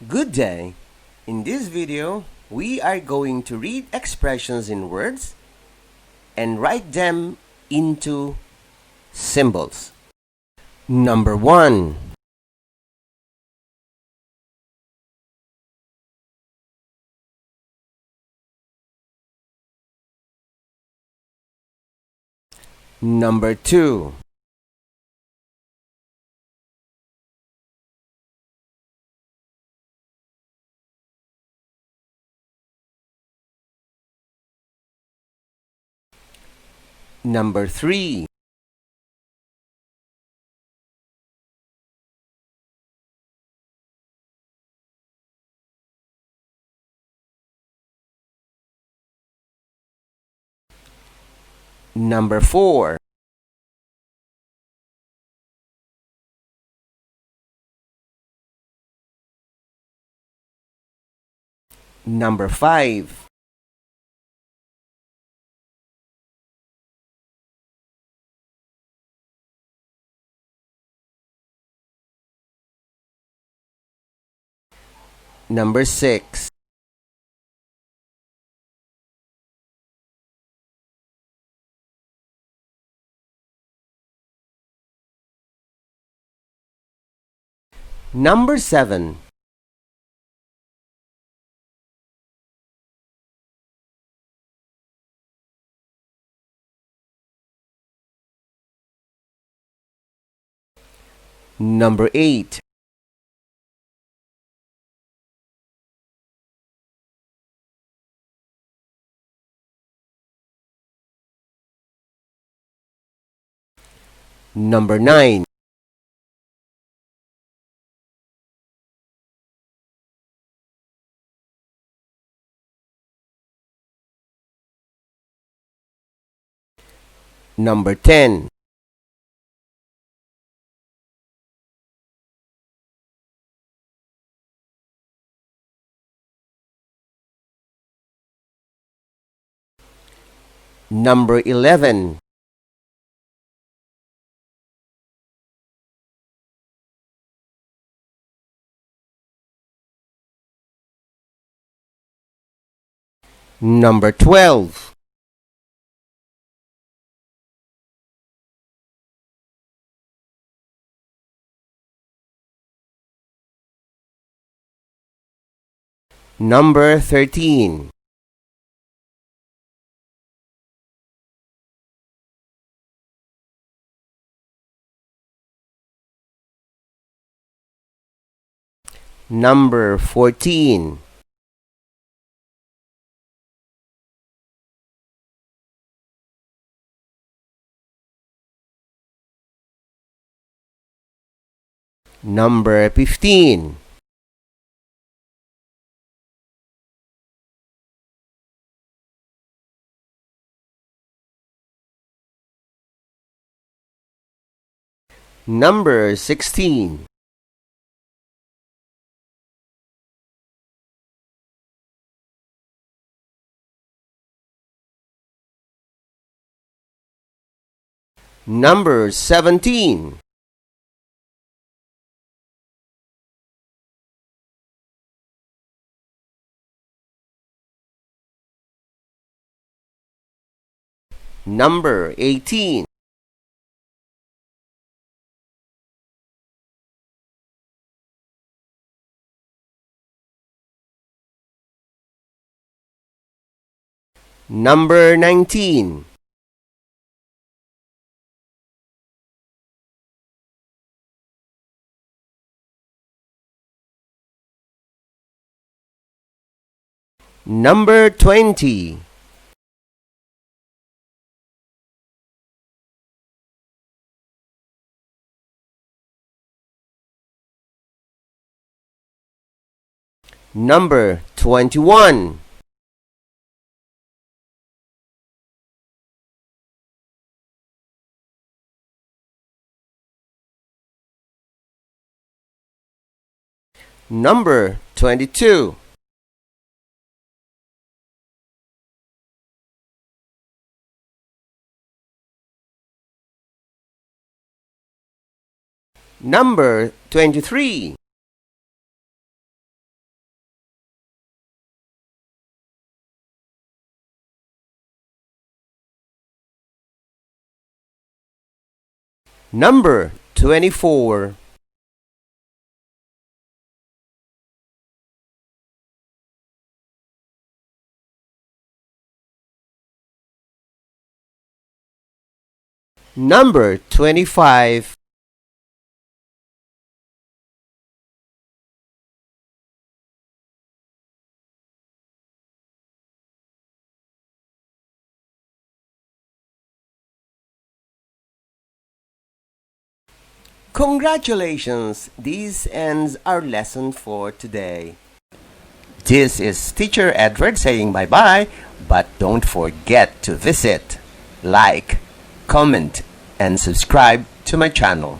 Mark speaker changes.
Speaker 1: Good day! In this video, we are going to read expressions in words and write them into symbols. Number 1. Number 2. Number 3. Number 4. Number 5. Number 6. Number 7. Number 8. Number 9. Number 10. Number 11. Number 12. Number 13. Number 14. Number 15. Number 16. Number 17. Number 18. Number 19. Number 20. Number 21. Number 22. Number 23. Number 24. Number 25. Congratulations! This ends our lesson for today. This is Teacher Edward saying bye-bye, but don't forget to visit, like, comment, and subscribe to my channel.